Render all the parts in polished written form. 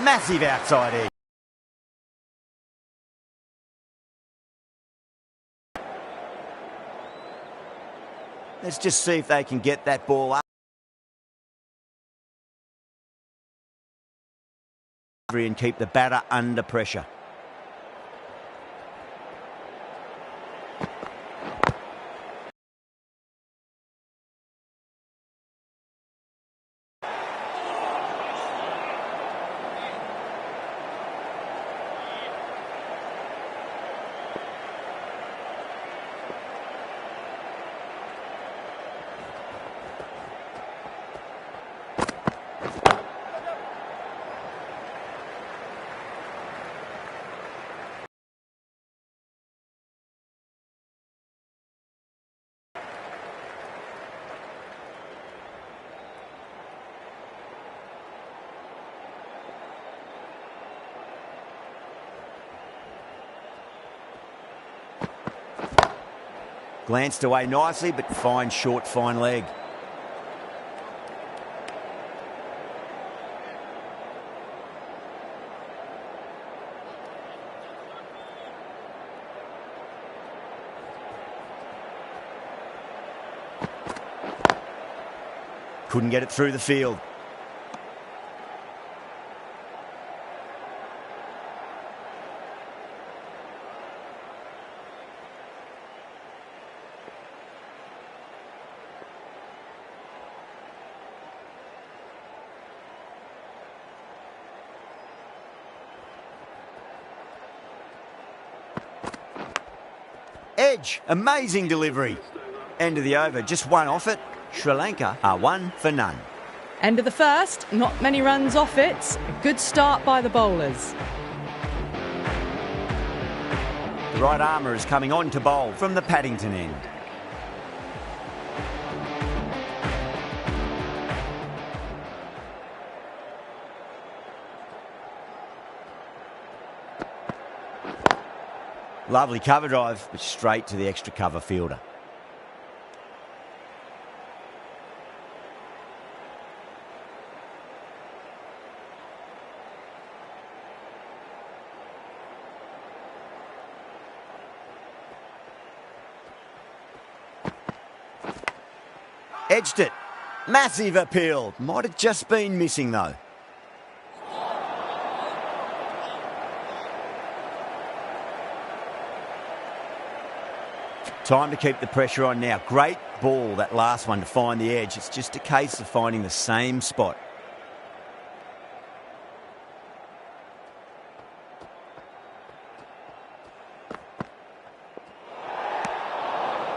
Massive outside edge. Let's just see if they can get that ball up and keep the batter under pressure. Glanced away nicely, but fine short, fine leg. Couldn't get it through the field. Edge, amazing delivery. End of the over, just one off it. Sri Lanka are 1 for none. End of the first, not many runs off it. A good start by the bowlers. The right armour is coming on to bowl from the Paddington end. Lovely cover drive, but straight to the extra cover fielder. Edged it. Massive appeal. Might have just been missing though. Time to keep the pressure on now. Great ball, that last one, to find the edge. It's just a case of finding the same spot.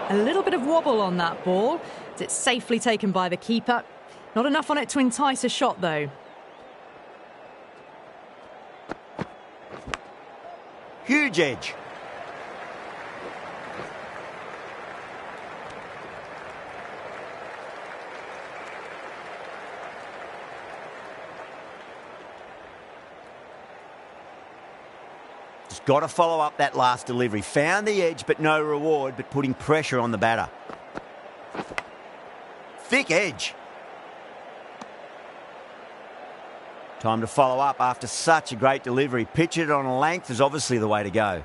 A little bit of wobble on that ball. It's safely taken by the keeper. Not enough on it to entice a shot though. Huge edge. Just got to follow up that last delivery. Found the edge, but no reward, but putting pressure on the batter. Thick edge. Time to follow up after such a great delivery. Pitch it on a length is obviously the way to go.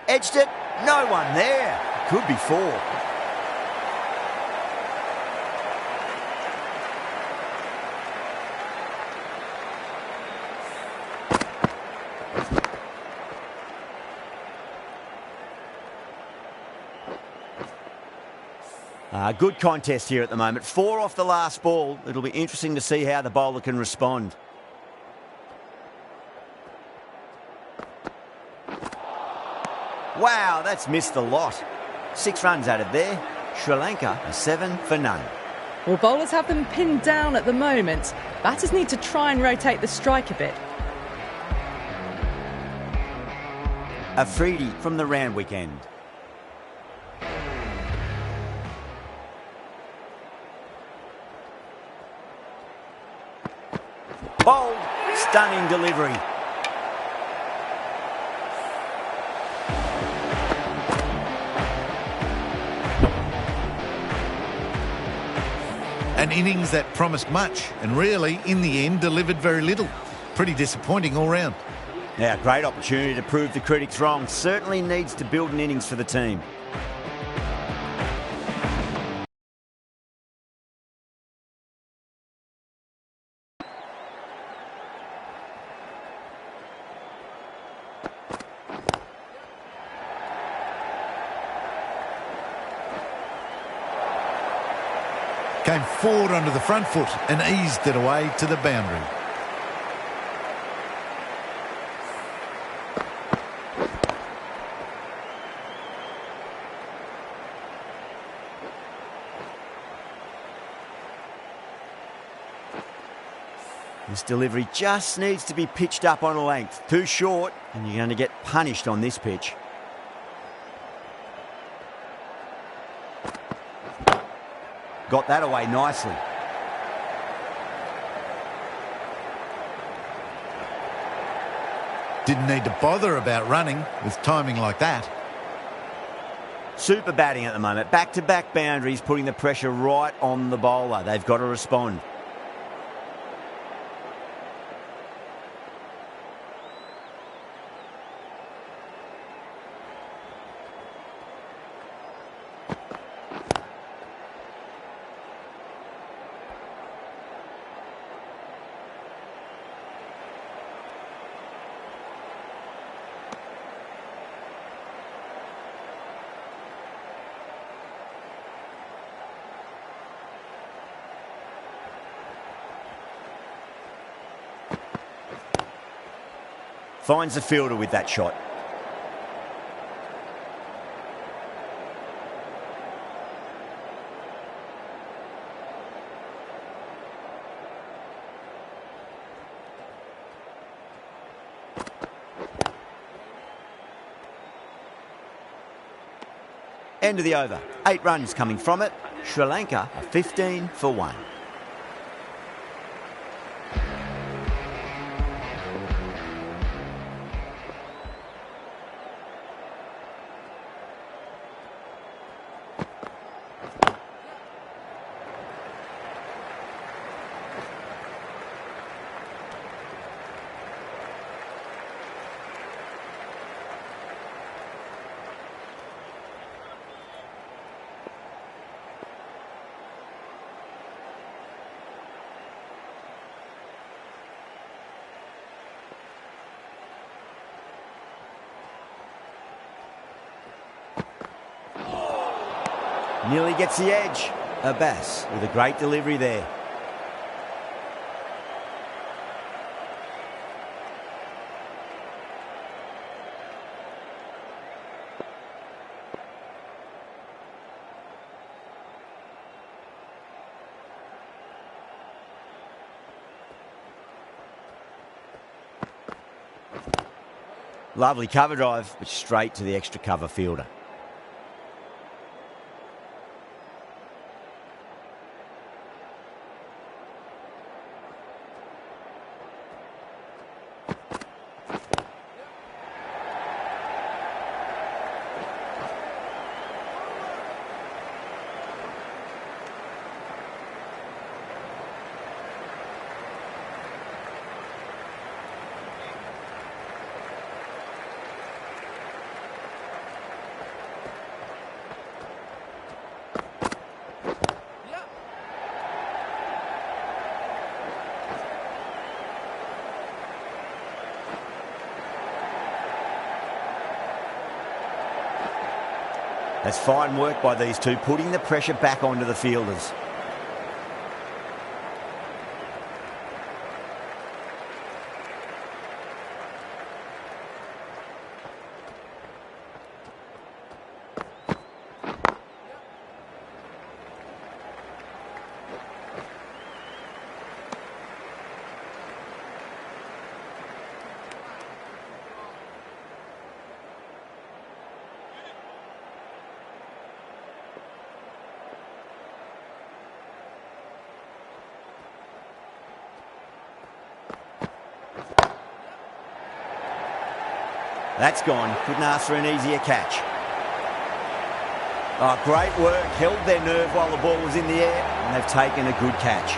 Edged it. No one there. Could be 4. Good contest here at the moment. 4 off the last ball. It'll be interesting to see how the bowler can respond. Wow, that's missed the lot. 6 runs added there. Sri Lanka are 7 for none. Well, bowlers have them pinned down at the moment. Batters need to try and rotate the strike a bit. Afridi from the round weekend. Bold, stunning delivery. An innings that promised much and really, in the end, delivered very little. Pretty disappointing all round. Now, great opportunity to prove the critics wrong. Certainly needs to build an innings for the team. Came forward onto the front foot and eased it away to the boundary. This delivery just needs to be pitched up on a length. Too short, and you're going to get punished on this pitch. Got that away nicely. Didn't need to bother about running with timing like that. Super batting at the moment. Back-to-back boundaries, putting the pressure right on the bowler. They've got to respond. Finds the fielder with that shot. End of the over. 8 runs coming from it. Sri Lanka are 15 for 1. Nearly gets the edge. Abbas with a great delivery there. Lovely cover drive, but straight to the extra cover fielder. That's fine work by these two, putting the pressure back onto the fielders. That's gone. Couldn't ask for an easier catch. Oh, great work. Held their nerve while the ball was in the air, and they've taken a good catch.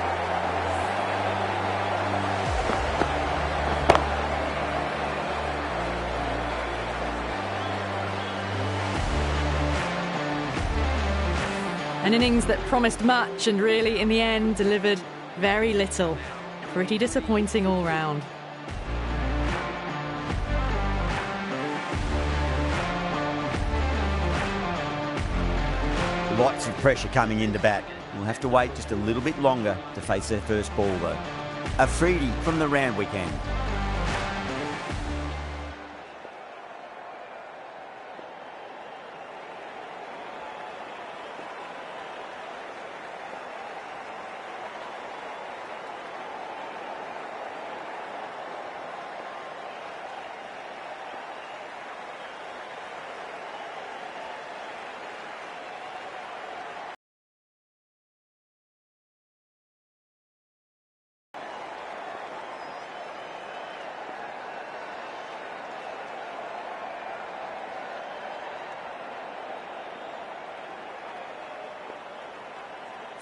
An innings that promised much and really, in the end, delivered very little. Pretty disappointing all round. Lots of pressure coming into bat. We'll have to wait just a little bit longer to face their first ball, though. A freebie from the round weekend.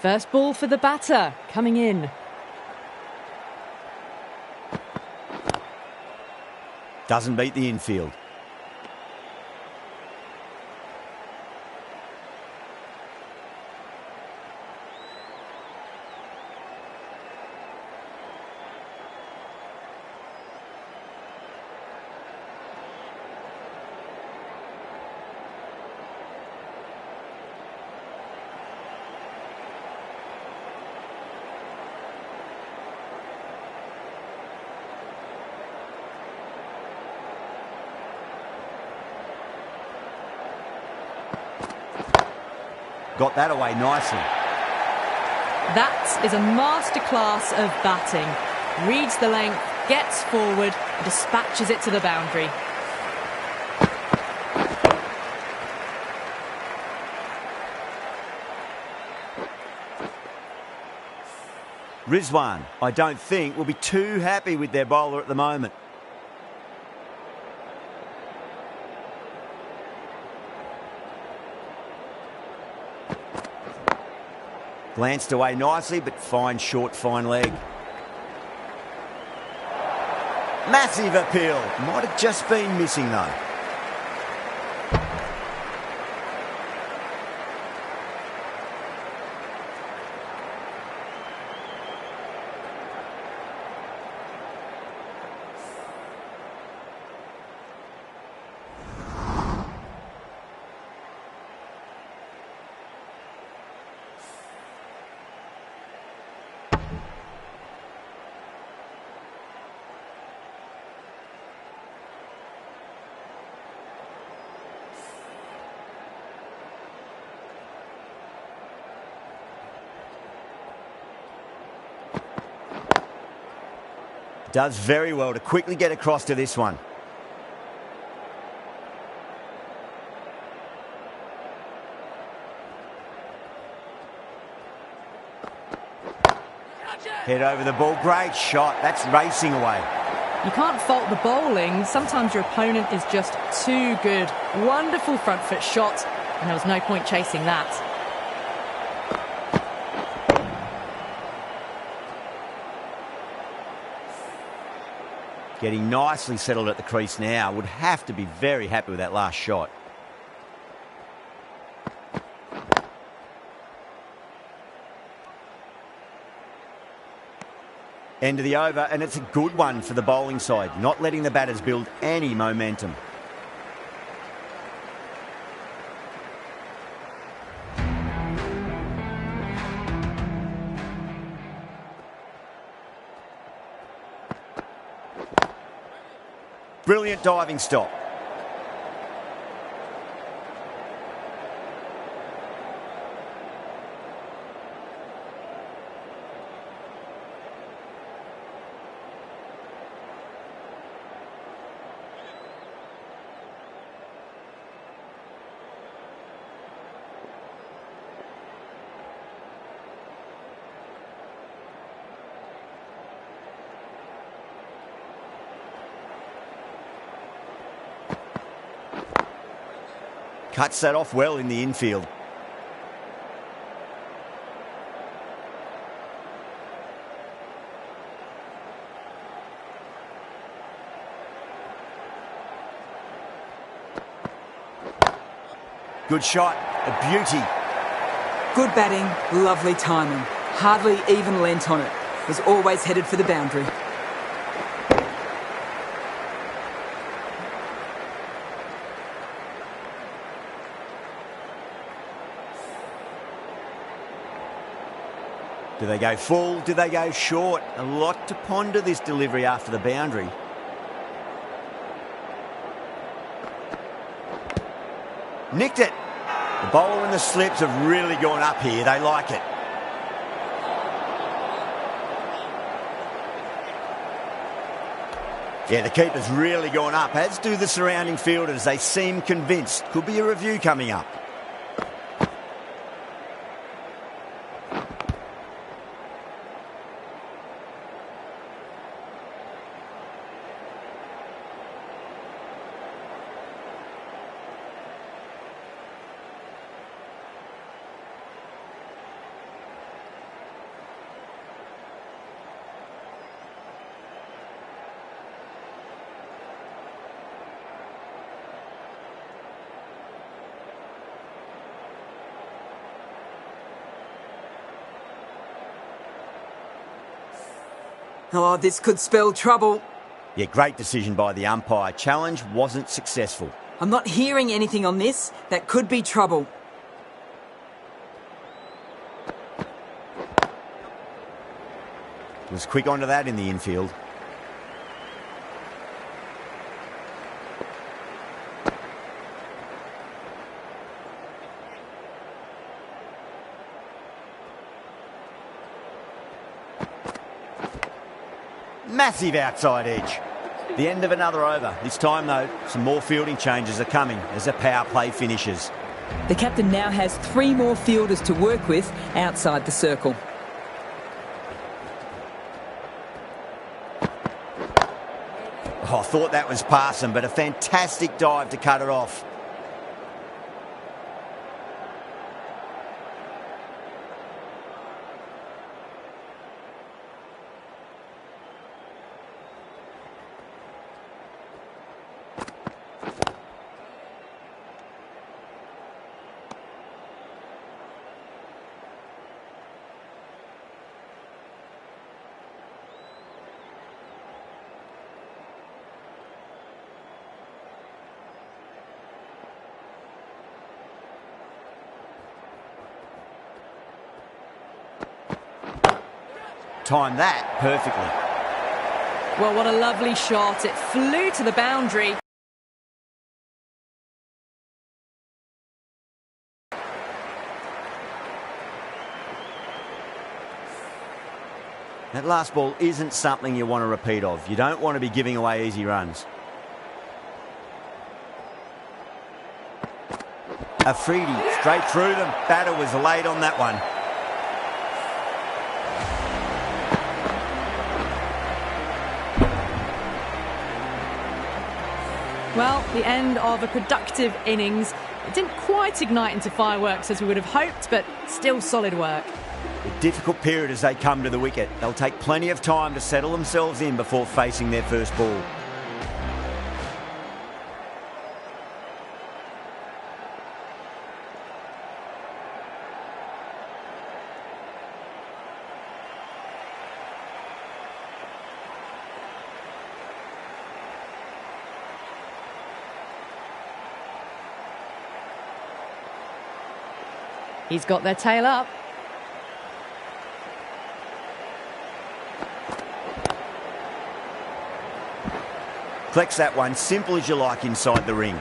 First ball for the batter, coming in. Doesn't beat the infield. Got that away nicely. That is a masterclass of batting. Reads the length, gets forward, and dispatches it to the boundary. Rizwan, I don't think, will be too happy with their bowler at the moment. Glanced away nicely, but fine short, fine leg. Massive appeal. Might have just been missing, though. Does very well to quickly get across to this one. Head over the ball. Great shot. That's racing away. You can't fault the bowling. Sometimes your opponent is just too good. Wonderful front foot shot, and there was no point chasing that. Getting nicely settled at the crease now. Would have to be very happy with that last shot. End of the over, and it's a good one for the bowling side, not letting the batters build any momentum. Brilliant diving stop. Cuts that off well in the infield. Good shot. A beauty. Good batting, lovely timing. Hardly even lent on it. Was always headed for the boundary. Do they go full? Do they go short? A lot to ponder this delivery after the boundary. Nicked it. The bowler and the slips have really gone up here. They like it. Yeah, the keeper's really gone up, as do the surrounding fielders. They seem convinced. Could be a review coming up. Oh, this could spell trouble. Yeah, great decision by the umpire. Challenge wasn't successful. I'm not hearing anything on this. That could be trouble. Was quick onto that in the infield. Massive outside edge. The end of another over. This time, though, some more fielding changes are coming as the power play finishes. The captain now has 3 more fielders to work with outside the circle. Oh, I thought that was passing, but a fantastic dive to cut it off. Timed that perfectly. Well, what a lovely shot. It flew to the boundary. That last ball isn't something you want to repeat of. You don't want to be giving away easy runs. Afridi straight through them. Batter was late on that one. Well, the end of a productive innings. It didn't quite ignite into fireworks as we would have hoped, but still solid work. A difficult period as they come to the wicket. They'll take plenty of time to settle themselves in before facing their first ball. He's got their tail up. Flex that one, simple as you like inside the ring.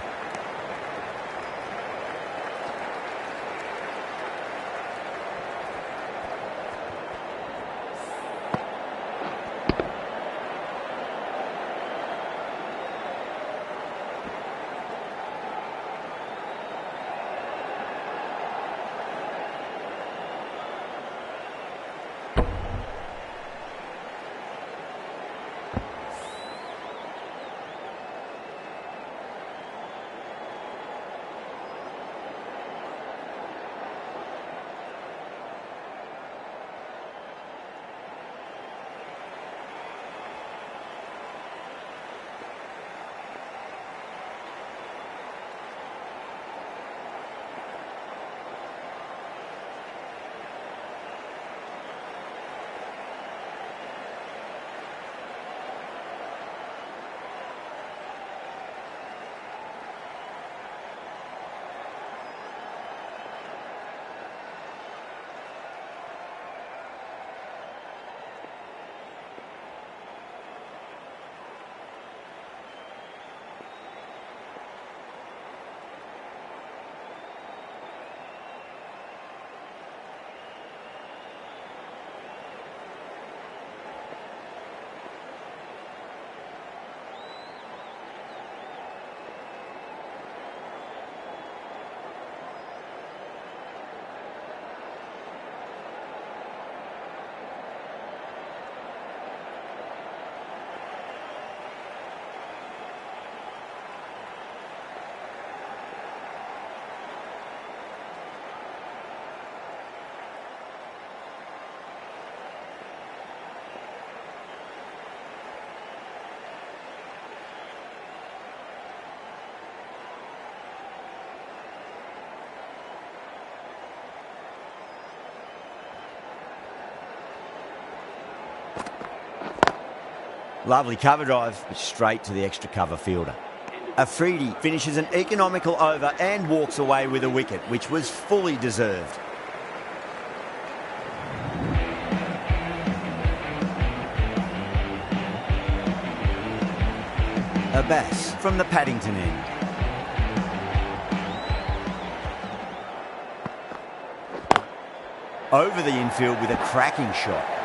Lovely cover drive, but straight to the extra cover fielder. Afridi finishes an economical over and walks away with a wicket, which was fully deserved. Abbas from the Paddington end. Over the infield with a cracking shot.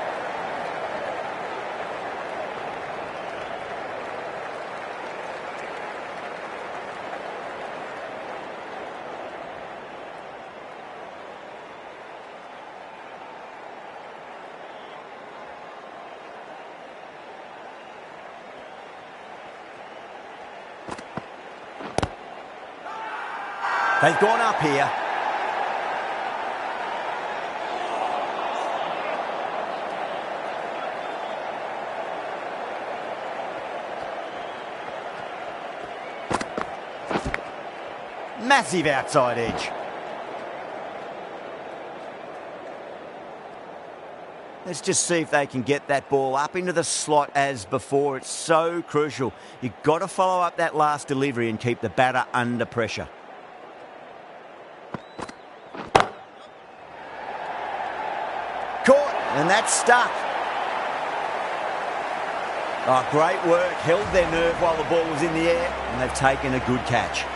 They've gone up here. Massive outside edge. Let's just see if they can get that ball up into the slot as before. It's so crucial. You've got to follow up that last delivery and keep the batter under pressure. Caught, and that's stuck. Oh, great work. Held their nerve while the ball was in the air, and they've taken a good catch.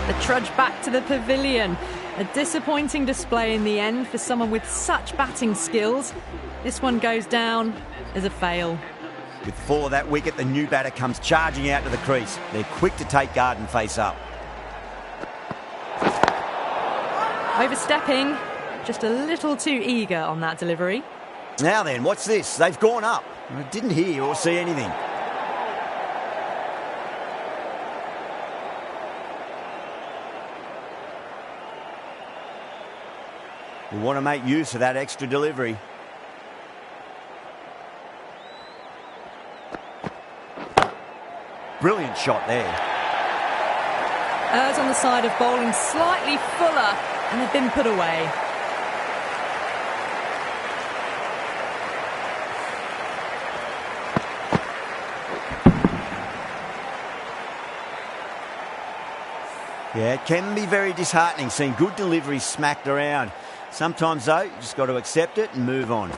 The trudge back to the pavilion. A disappointing display in the end for someone with such batting skills. This one goes down as a fail. With full of that wicket, the new batter comes charging out to the crease. They're quick to take guard and face up. Overstepping, just a little too eager on that delivery. Now then, what's this? They've gone up. I didn't hear or see anything. We want to make use of that extra delivery. Brilliant shot there. Errs on the side of bowling slightly fuller, and they've been put away. Yeah, it can be very disheartening seeing good deliveries smacked around. Sometimes, though, you just got to accept it and move on.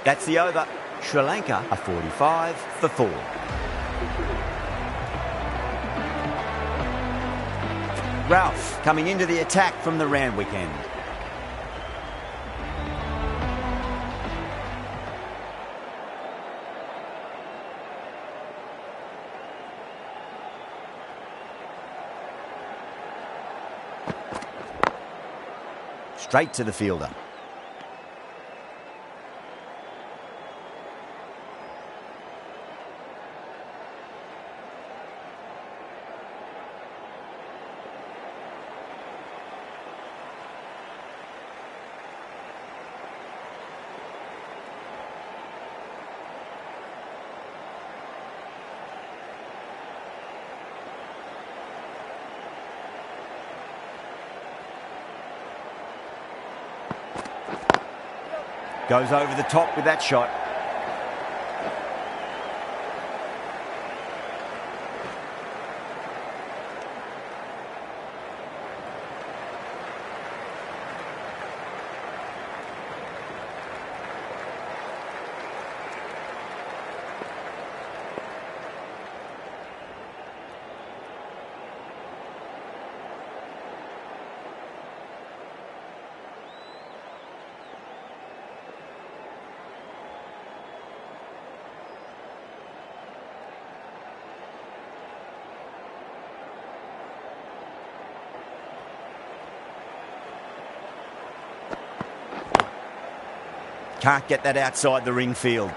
That's the over. Sri Lanka are 45 for 4. Ralph coming into the attack from the Randwick end. Straight to the fielder. Goes over the top with that shot. Can't get that outside the ring field.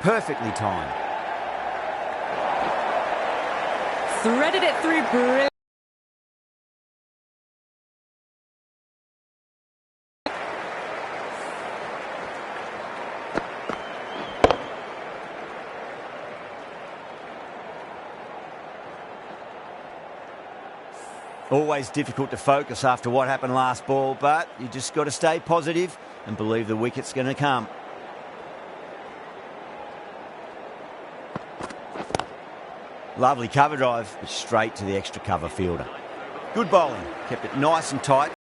Perfectly timed. Threaded it through brilliantly. Always difficult to focus after what happened last ball, but you just got to stay positive and believe the wicket's going to come. Lovely cover drive, but straight to the extra cover fielder. Good bowling, kept it nice and tight.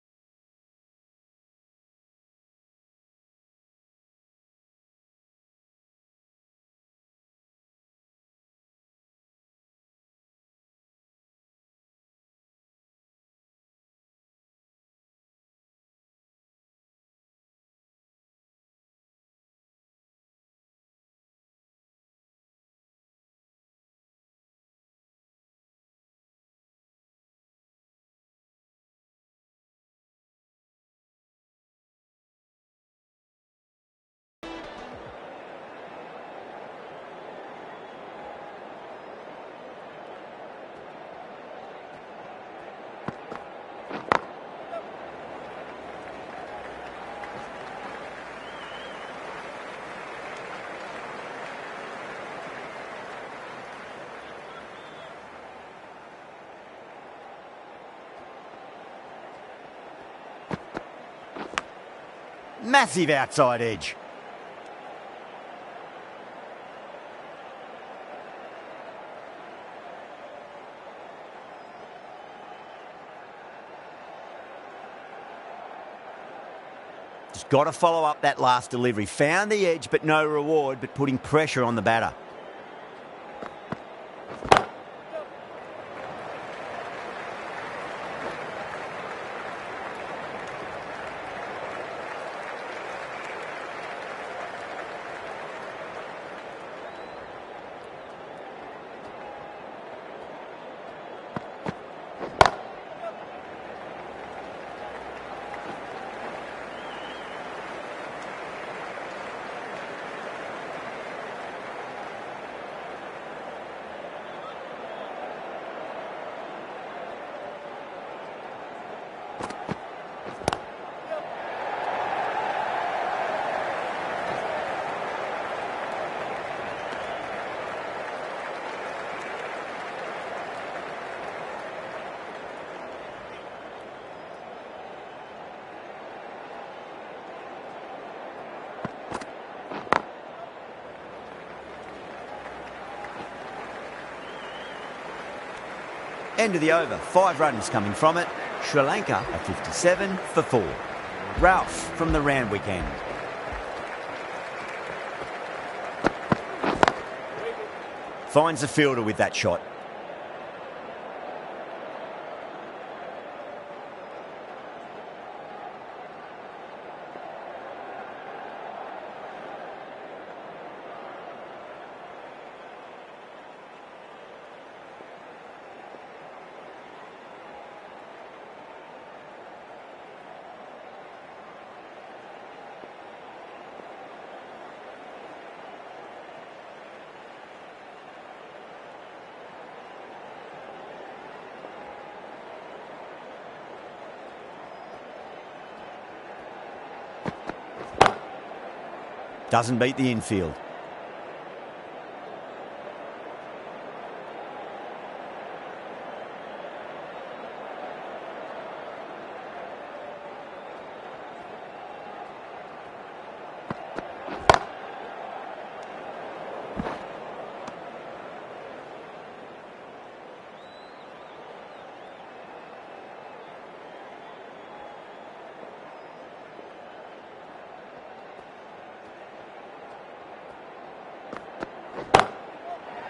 Massive outside edge. Just got to follow up that last delivery. Found the edge, but no reward, but putting pressure on the batter. End of the over, 5 runs coming from it. Sri Lanka a 57 for 4. Ralph from the Randwick end. Finds the fielder with that shot. Doesn't beat the infield.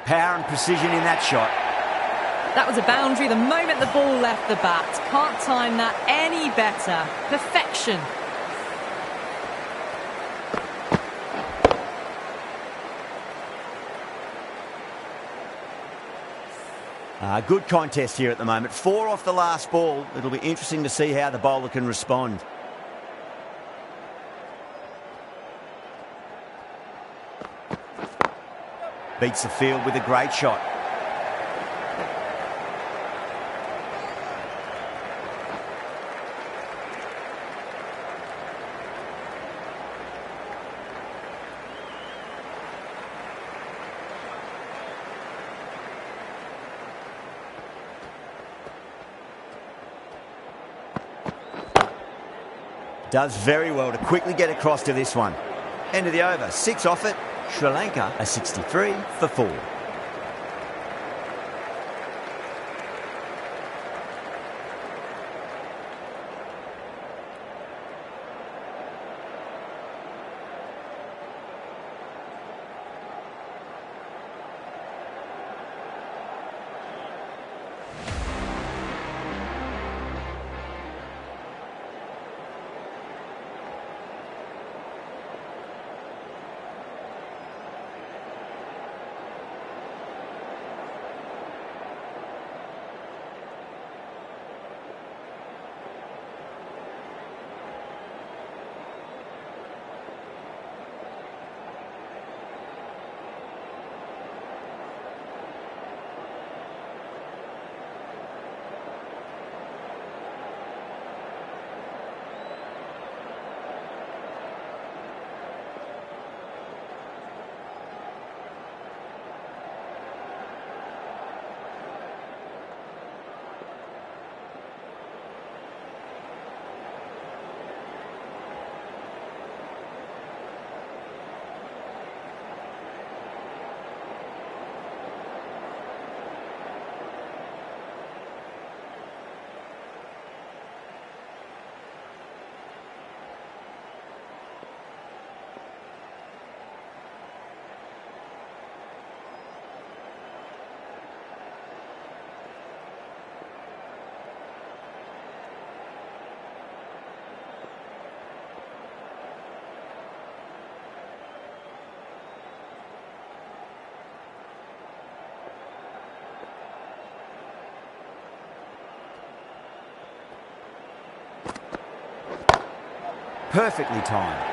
Power and precision in that shot. That was a boundary the moment the ball left the bat. Can't time that any better. Perfection. Good contest here at the moment. 4 off the last ball. It'll be interesting to see how the bowler can respond. Beats the field with a great shot. Does very well to quickly get across to this one. End of the over. 6 off it. Sri Lanka a 63 for 4. Perfectly timed.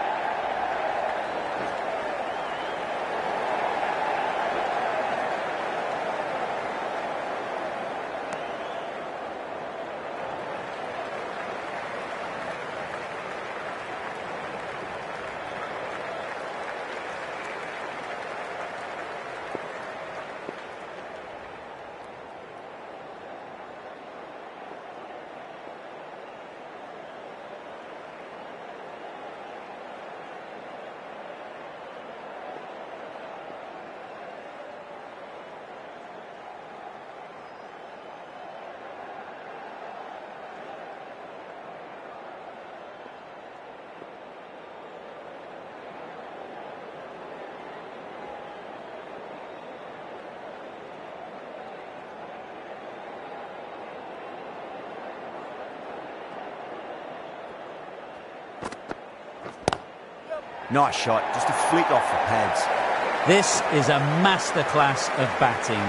Nice shot, just a flick off the pads. This is a masterclass of batting.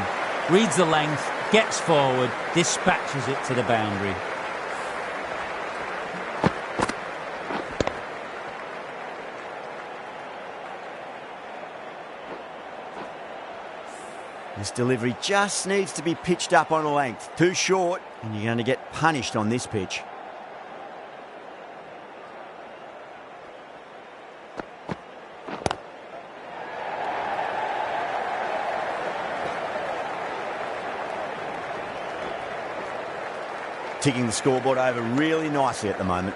Reads the length, gets forward, dispatches it to the boundary. This delivery just needs to be pitched up on a length. Too short, and you're going to get punished on this pitch. Ticking the scoreboard over really nicely at the moment.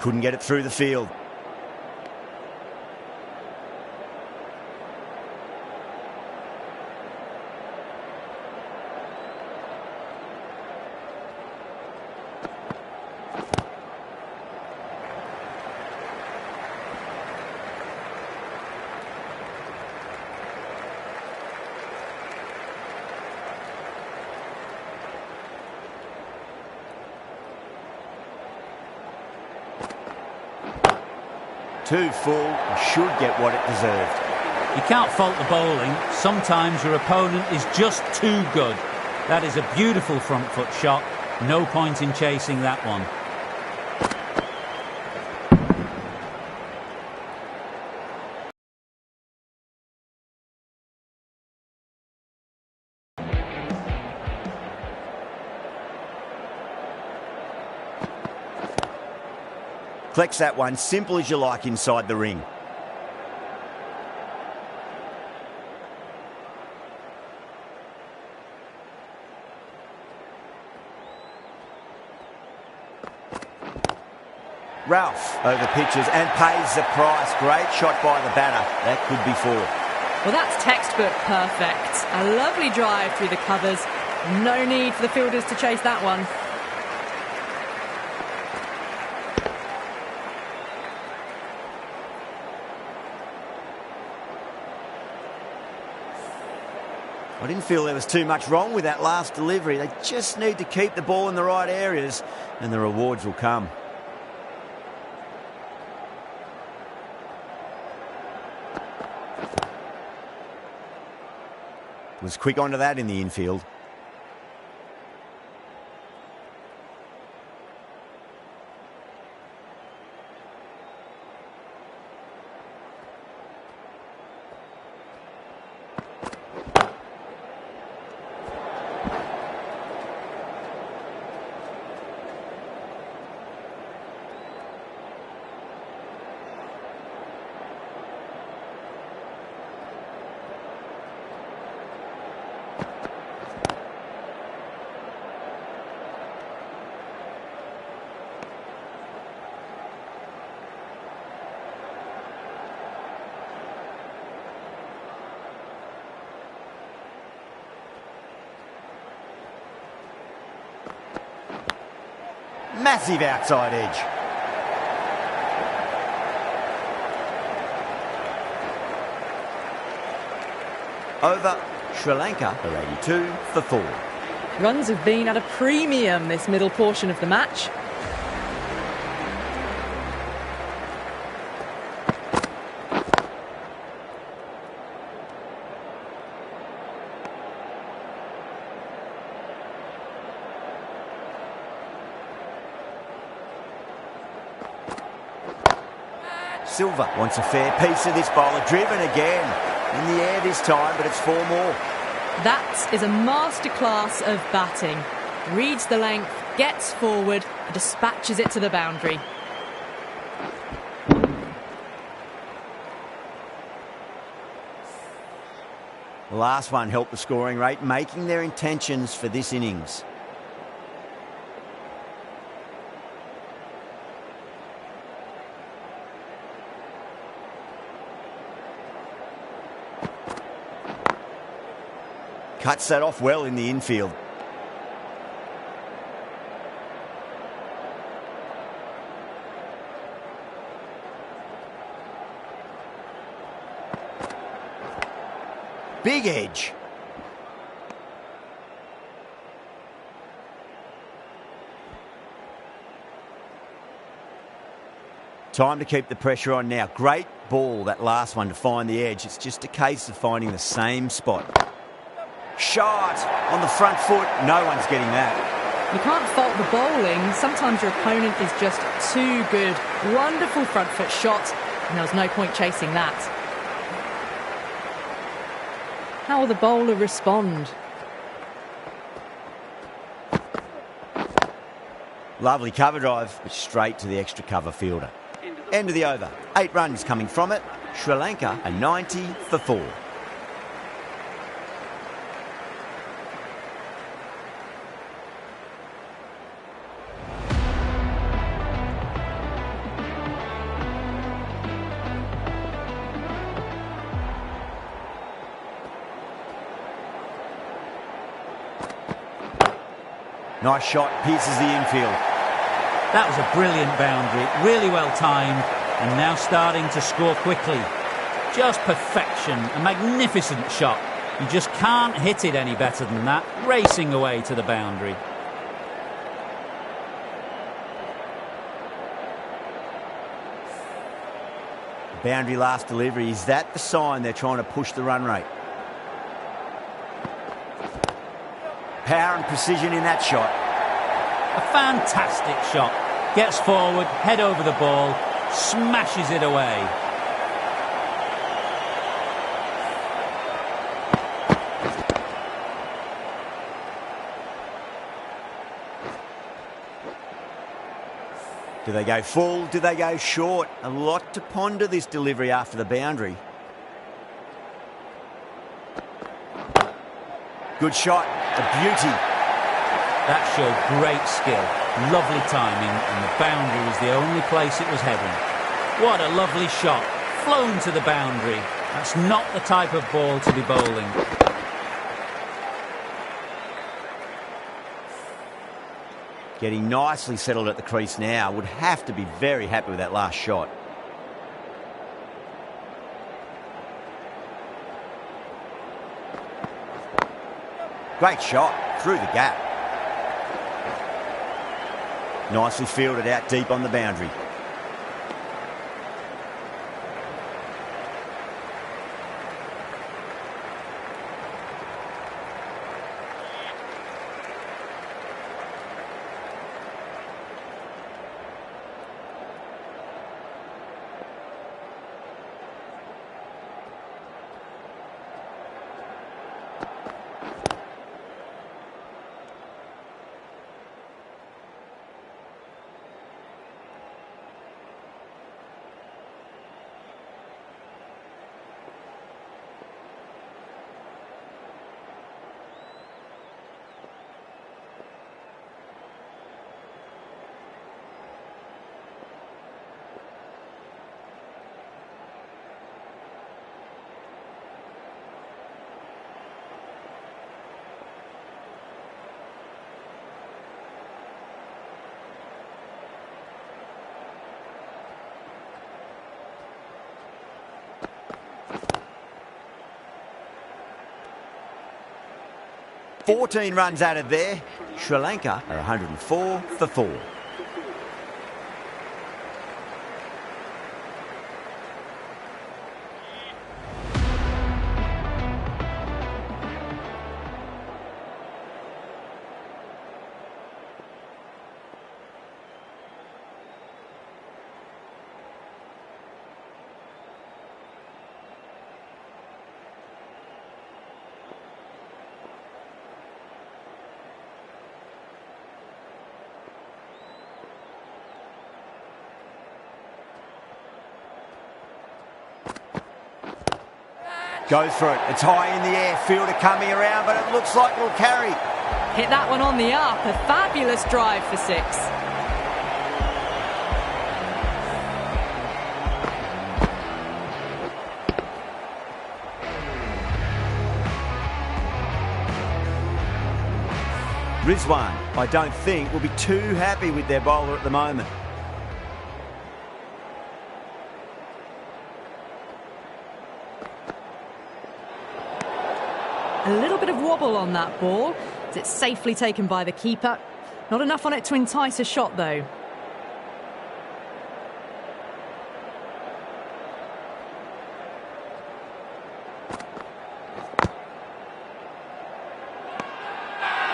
Couldn't get it through the field. Too full, should get what it deserved. You can't fault the bowling. Sometimes your opponent is just too good. That is a beautiful front foot shot. No point in chasing that one. Collects that one, simple as you like inside the ring. Ralph over pitches and pays the price. Great shot by the batter. That could be 4. Well, that's textbook perfect. A lovely drive through the covers. No need for the fielders to chase that one. I didn't feel there was too much wrong with that last delivery. They just need to keep the ball in the right areas and the rewards will come. Was quick onto that in the infield. Massive outside edge. Over Sri Lanka are 82 for 4. Runs have been at a premium this middle portion of the match. Silva wants a fair piece of this bowler. Driven again. In the air this time, but it's 4 more. That is a masterclass of batting. Reads the length, gets forward, and dispatches it to the boundary. The last one helped the scoring rate, making their intentions for this innings. Cuts that off well in the infield. Big edge. Time to keep the pressure on now. Great ball, that last one, to find the edge. It's just a case of finding the same spot. Shot on the front foot. No one's getting that. You can't fault the bowling. Sometimes your opponent is just too good. Wonderful front foot shot, and there was no point chasing that. How will the bowler respond? Lovely cover drive, but straight to the extra cover fielder. End of the over. 8 runs coming from it. Sri Lanka are 90 for 4. Nice shot, pierces the infield. That was a brilliant boundary, really well timed, and now starting to score quickly. Just perfection, a magnificent shot. You just can't hit it any better than that, racing away to the boundary. Boundary last delivery. Is that the sign they're trying to push the run rate? Power and precision in that shot. A fantastic shot. Gets forward, head over the ball, smashes it away. Do they go full? Do they go short? A lot to ponder this delivery after the boundary. Good shot. A beauty. That showed great skill, lovely timing, and the boundary was the only place it was heading. What a lovely shot. Flown to the boundary. That's not the type of ball to be bowling. Getting nicely settled at the crease now. Would have to be very happy with that last shot. Great shot. Through the gap. Nicely fielded out deep on the boundary. $14 runs added there. Sri Lanka are 104 for 4. Go for it. It's high in the air. Fielder coming around, but it looks like it'll carry. Hit that one on the up. A fabulous drive for 6. Rizwan, I don't think, will be too happy with their bowler at the moment. A little bit of wobble on that ball. It's safely taken by the keeper. Not enough on it to entice a shot, though.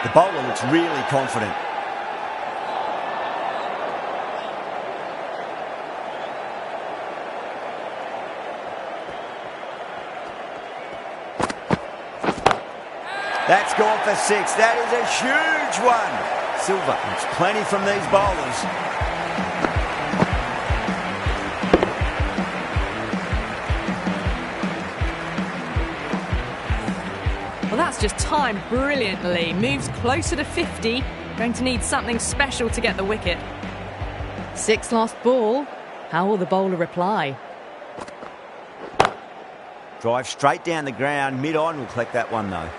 The bowler looks really confident. That's gone for 6. That is a huge one. Silva gets plenty from these bowlers. Well, that's just timed brilliantly. Moves closer to 50. Going to need something special to get the wicket. 6 last ball. How will the bowler reply? Drive straight down the ground. Mid-on will collect that one, though.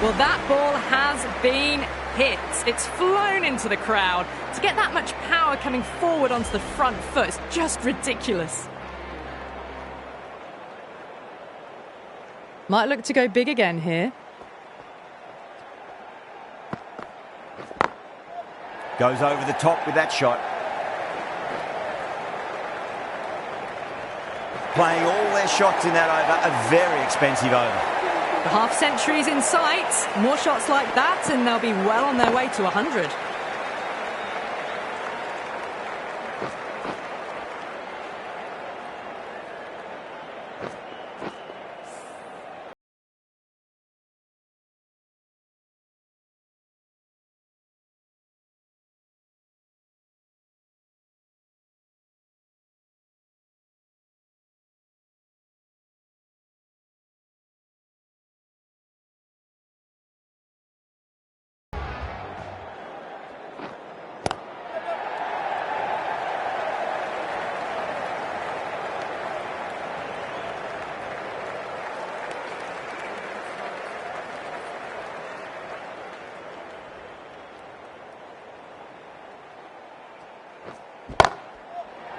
Well, that ball has been hit. It's flown into the crowd. To get that much power coming forward onto the front foot is just ridiculous. Might look to go big again here. Goes over the top with that shot. Playing all their shots in that over, a very expensive over. The half-century's in sight. More shots like that and they'll be well on their way to 100.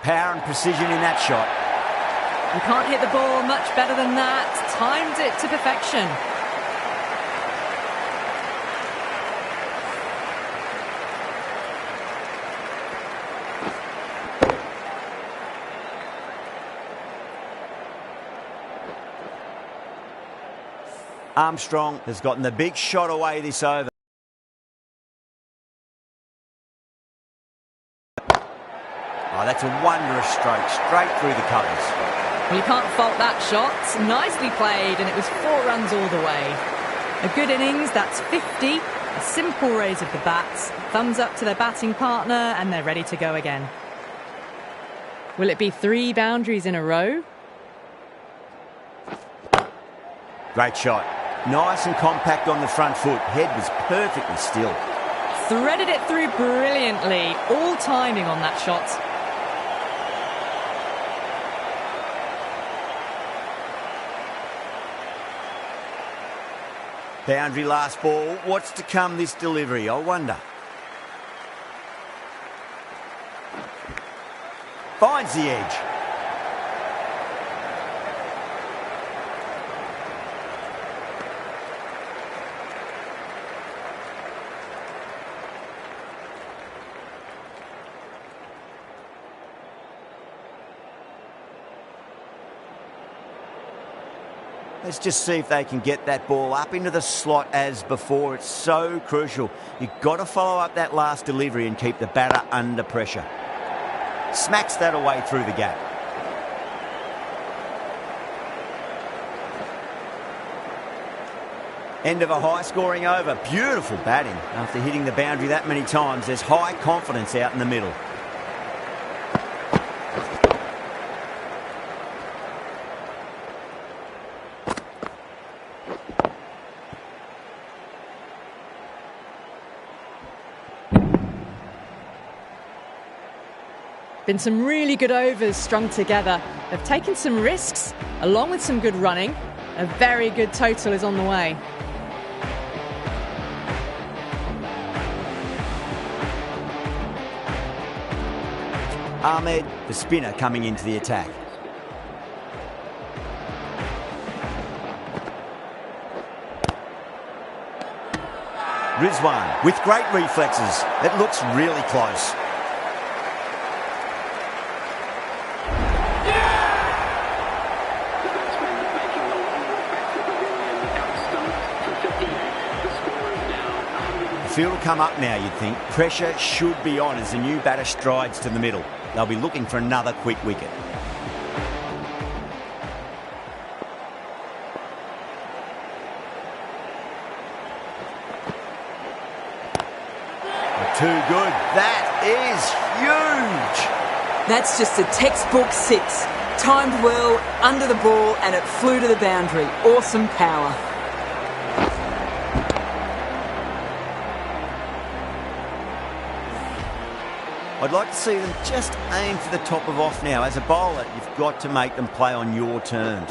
Power and precision in that shot. You can't hit the ball much better than that. Timed it to perfection. Armstrong has gotten the big shot away this over. Oh, that's a wondrous stroke, straight through the covers. Well, you can't fault that shot. Nicely played, and it was 4 runs all the way. A good innings, that's 50. A simple raise of the bats. Thumbs up to their batting partner, and they're ready to go again. Will it be 3 boundaries in a row? Great shot. Nice and compact on the front foot. Head was perfectly still. Threaded it through brilliantly. All timing on that shot. Boundary last ball. What's to come this delivery, I wonder. Finds the edge. Let's just see if they can get that ball up into the slot as before. It's so crucial. You've got to follow up that last delivery and keep the batter under pressure. Smacks that away through the gap. End of a high-scoring over. Beautiful batting. After hitting the boundary that many times, there's high confidence out in the middle. Been some really good overs strung together. They've taken some risks, along with some good running. A very good total is on the way. Ahmed, the spinner, coming into the attack. Rizwan with great reflexes. It looks really close. Field will come up now, you'd think. Pressure should be on as the new batter strides to the middle. They'll be looking for another quick wicket. Too good. That is huge. That's just a textbook 6. Timed well, under the ball, and it flew to the boundary. Awesome power. I'd like to see them just aim for the top of off now. As a bowler, you've got to make them play on your terms.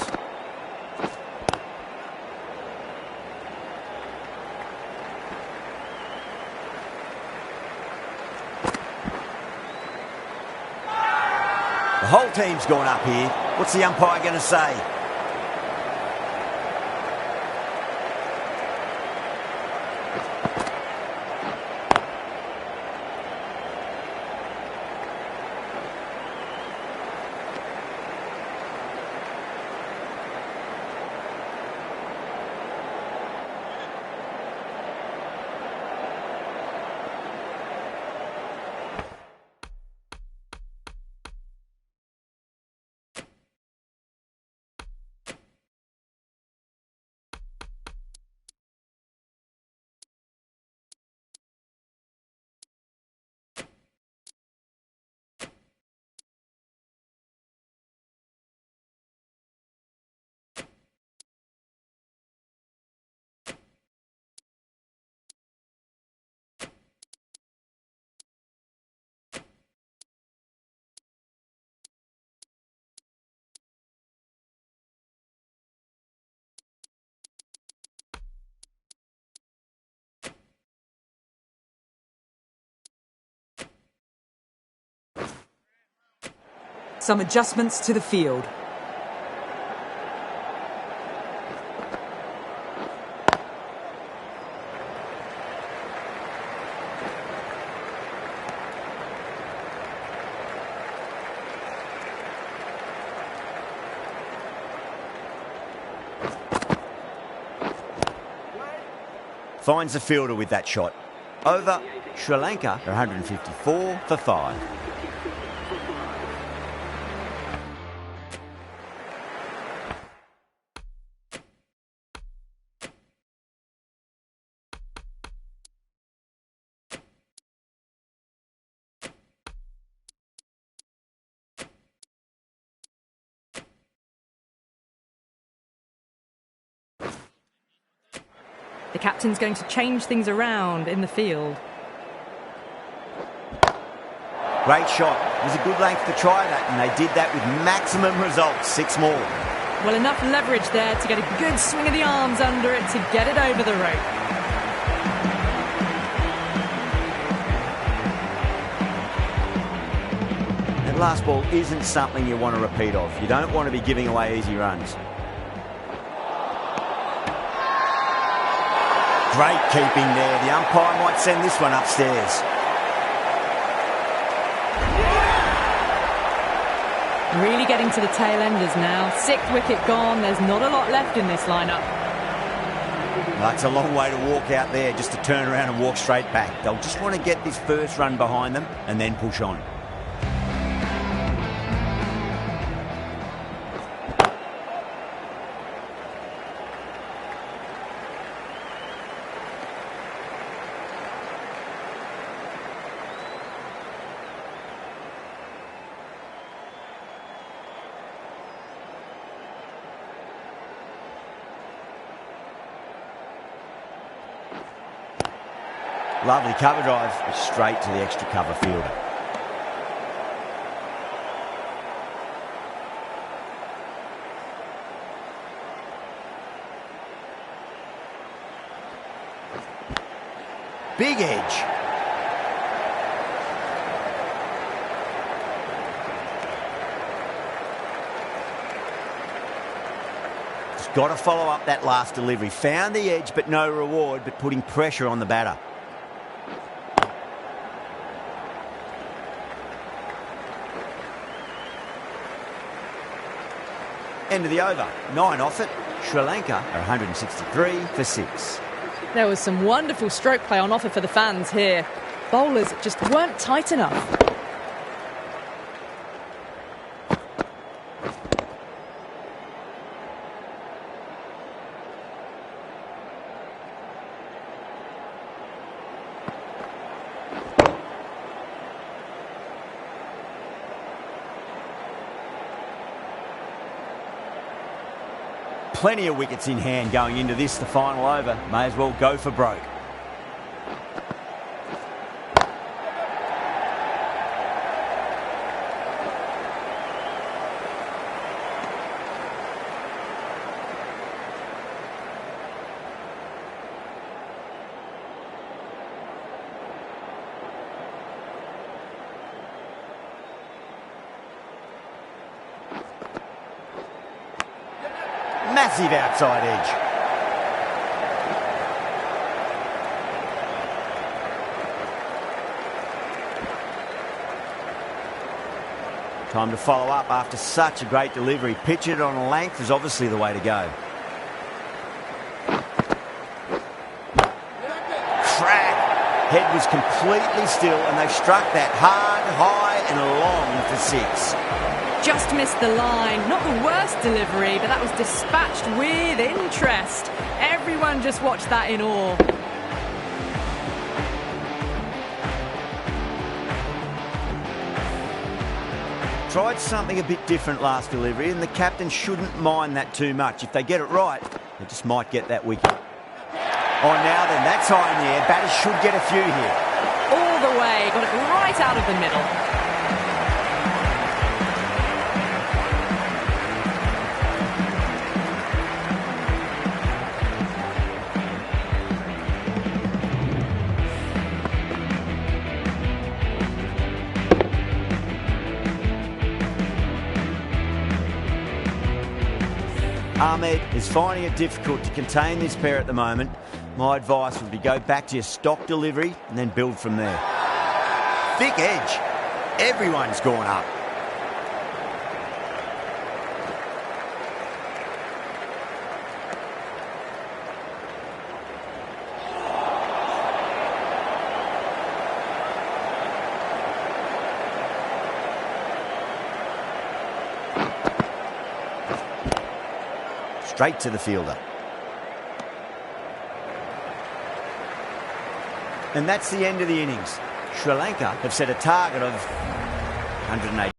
The whole team's gone up here. What's the umpire going to say? Some adjustments to the field. Finds the fielder with that shot. Over. Sri Lanka, 154 for 5. The captain's going to change things around in the field. Great shot. It was a good length to try that, and they did that with maximum results. 6 more. Well, enough leverage there to get a good swing of the arms under it to get it over the rope. That last ball isn't something you want to repeat of. You don't want to be giving away easy runs. Great keeping there. The umpire might send this one upstairs. Really getting to the tail enders now. 6th wicket gone. There's not a lot left in this lineup. It's a long way to walk out there just to turn around and walk straight back. They'll just want to get this first run behind them and then push on. Lovely cover drive, but straight to the extra cover fielder. Big edge. Just got to follow up that last delivery. Found the edge, but no reward, but putting pressure on the batter. End of the over. 9 off it. Sri Lanka are 163 for 6. There was some wonderful stroke play on offer for the fans here. Bowlers just weren't tight enough. Plenty of wickets in hand going into this, the final over. May as well go for broke. Massive outside edge. Time to follow up after such a great delivery. Pitch it on a length is obviously the way to go. Crack! Head was completely still and they struck that hard, high and long for 6. Just missed the line. Not the worst delivery, but that was dispatched with interest. Everyone just watched that in awe. Tried something a bit different last delivery, and the captain shouldn't mind that too much. If they get it right, they just might get that wicket. Oh, now then, that's high in the air. Batters should get a few here. All the way, got it right out of the middle. Ahmed is finding it difficult to contain this pair at the moment. My advice would be go back to your stock delivery and then build from there. Thick edge. Everyone's gone up. Straight to the fielder. And that's the end of the innings. Sri Lanka have set a target of 180.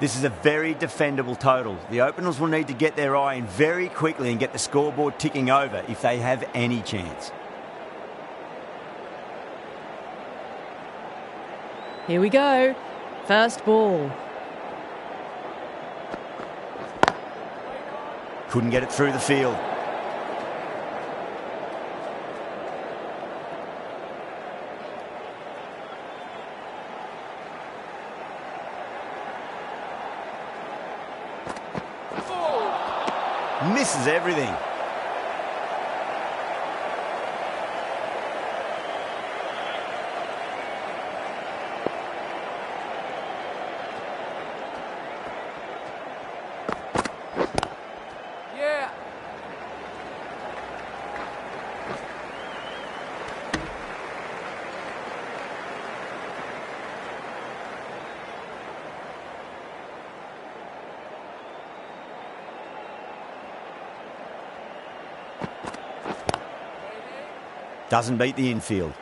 This is a very defendable total. The openers will need to get their eye in very quickly and get the scoreboard ticking over if they have any chance. Here we go. First ball. Couldn't get it through the field. Misses everything. Doesn't beat the infield.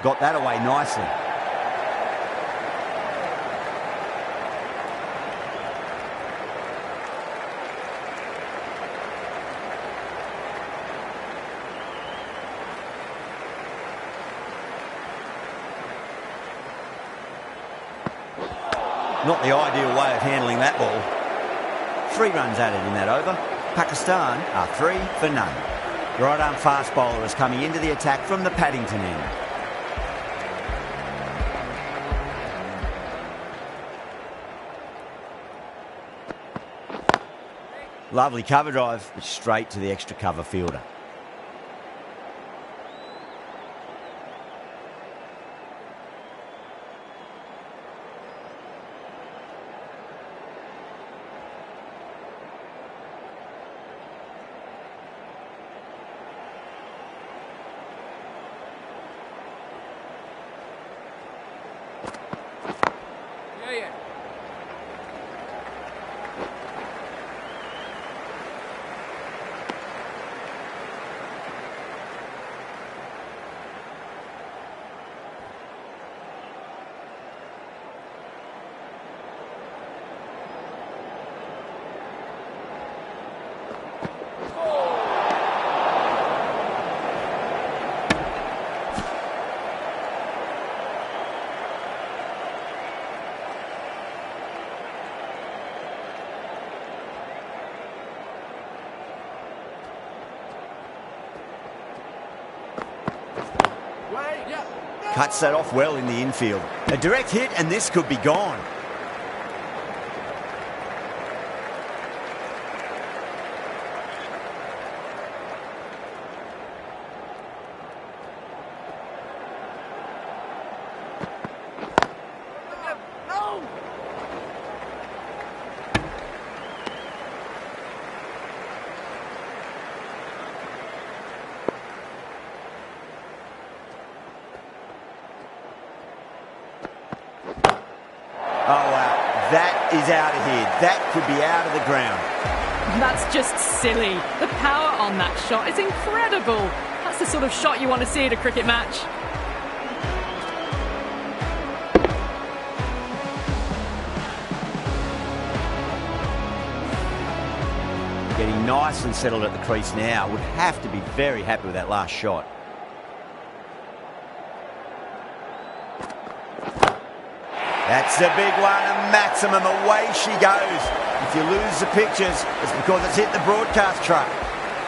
Got that away nicely. Not the ideal way of handling that ball. 3 runs added in that over. Pakistan are 3 for none. The right-arm fast bowler is coming into the attack from the Paddington end. Lovely cover drive, but straight to the extra cover fielder. Cuts that off well in the infield. A direct hit and this could be gone. Oh, wow. That is out of here. That could be out of the ground. That's just silly. The power on that shot is incredible. That's the sort of shot you want to see at a cricket match. Getting nice and settled at the crease now. Would have to be very happy with that last shot. That's a big one, a maximum. Away she goes. If you lose the pictures, it's because it's hit the broadcast truck.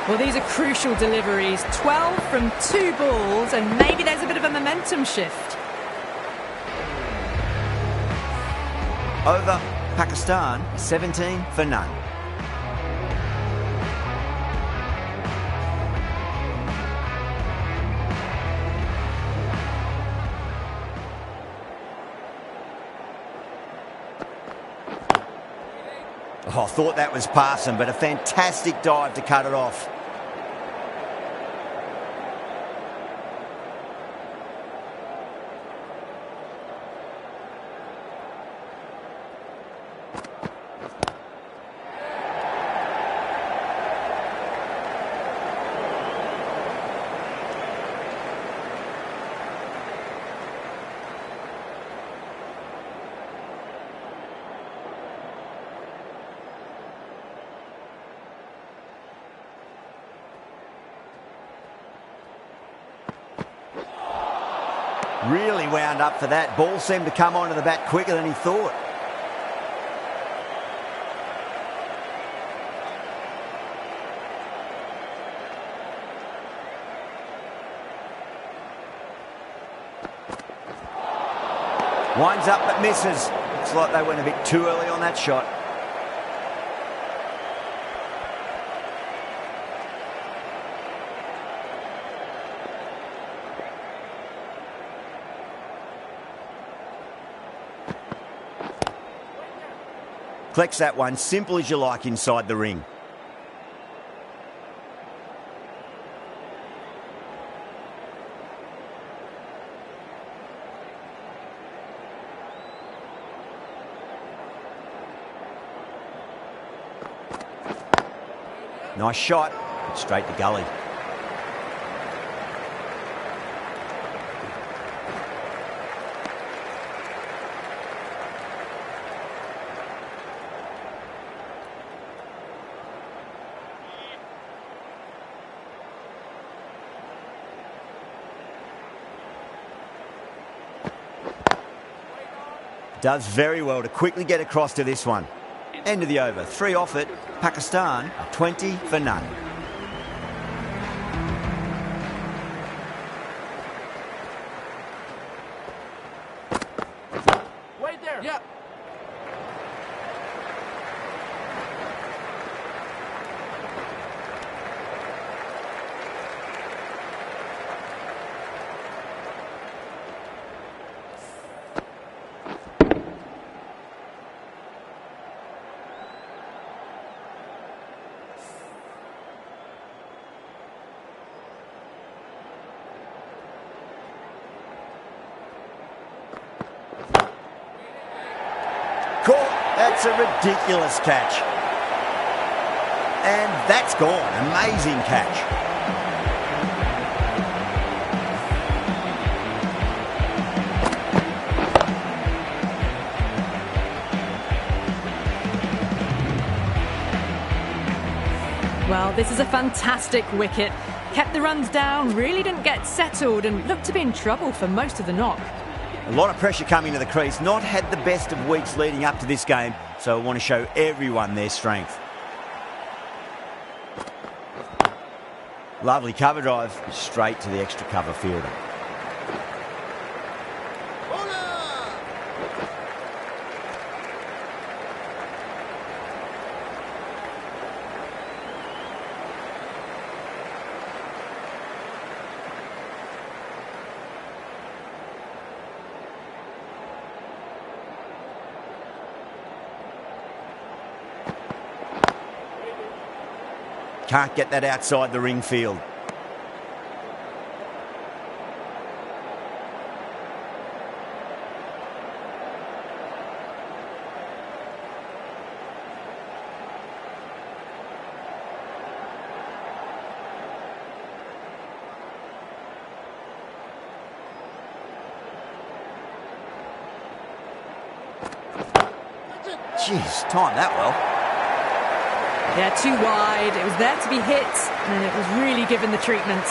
Well, these are crucial deliveries. 12 from 2 balls, and maybe there's a bit of a momentum shift. Over Pakistan, 17 for none. Oh, I thought that was passing, but a fantastic dive to cut it off. Really wound up for that. Ball seemed to come onto the bat quicker than he thought. Winds up but misses. Looks like they went a bit too early on that shot. Collects that one, simple as you like inside the ring. Nice shot, straight to gully. Does very well to quickly get across to this one. End of the over. 3 off it. Pakistan are 20 for none. Wait there. Yep. Caught. That's a ridiculous catch. And that's gone. Amazing catch. Well, this is a fantastic wicket. Kept the runs down, really didn't get settled and looked to be in trouble for most of the knock. A lot of pressure coming to the crease. Not had the best of weeks leading up to this game, so I want to show everyone their strength. Lovely cover drive, straight to the extra cover fielder. Can't get that outside the ring field. Jeez, timed that well. Yeah, too wide. It was there to be hit, and it was really given the treatment.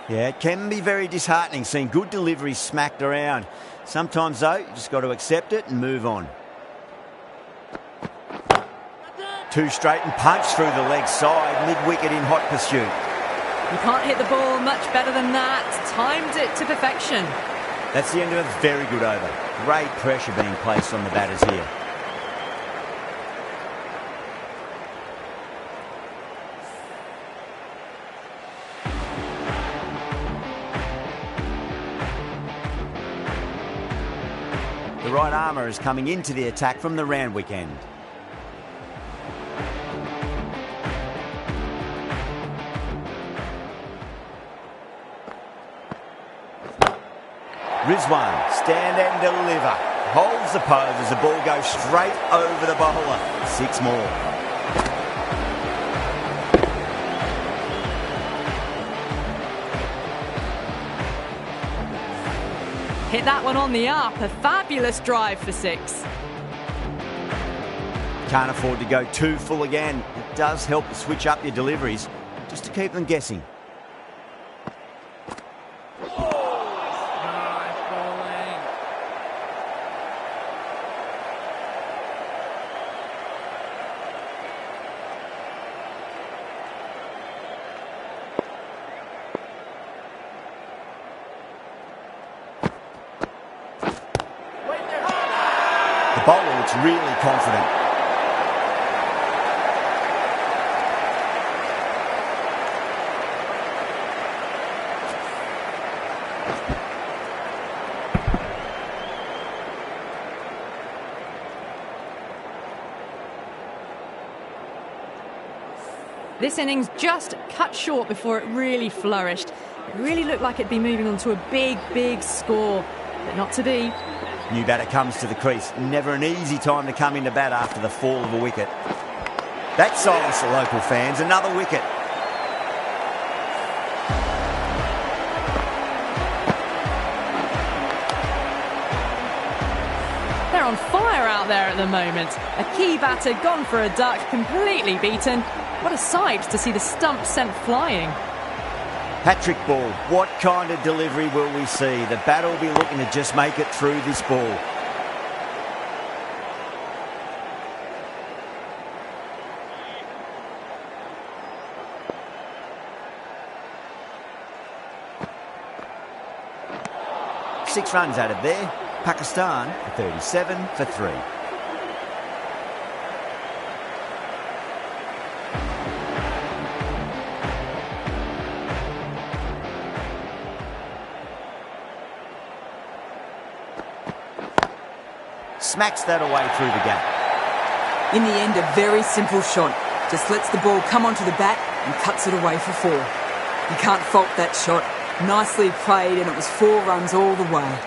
Yeah, it can be very disheartening seeing good deliveries smacked around. Sometimes, though, you just got to accept it and move on. Too straight and punch through the leg side, mid-wicket in hot pursuit. You can't hit the ball much better than that. Timed it to perfection. That's the end of a very good over. Great pressure being placed on the batters here. The right armour is coming into the attack from the Randwick end. Rizwan, stand and deliver. Holds the pose as the ball goes straight over the bowler. 6 more. Hit that one on the up. A fabulous drive for 6. Can't afford to go too full again. It does help to switch up your deliveries, just to keep them guessing. The bowler looks really confident. This innings just cut short before it really flourished. It really looked like it'd be moving on to a big, big score, but not to be. New batter comes to the crease. Never an easy time to come into bat after the fall of a wicket. That silenced the local fans. Another wicket. They're on fire out there at the moment. A key batter gone for a duck, completely beaten. What a sight to see the stump sent flying. Hat-trick ball. What kind of delivery will we see? The batter will be looking to just make it through this ball. Six runs out of there. Pakistan 37 for 3. Smacks that away through the gap. In the end, a very simple shot. Just lets the ball come onto the bat and cuts it away for 4. You can't fault that shot. Nicely played, and it was 4 runs all the way.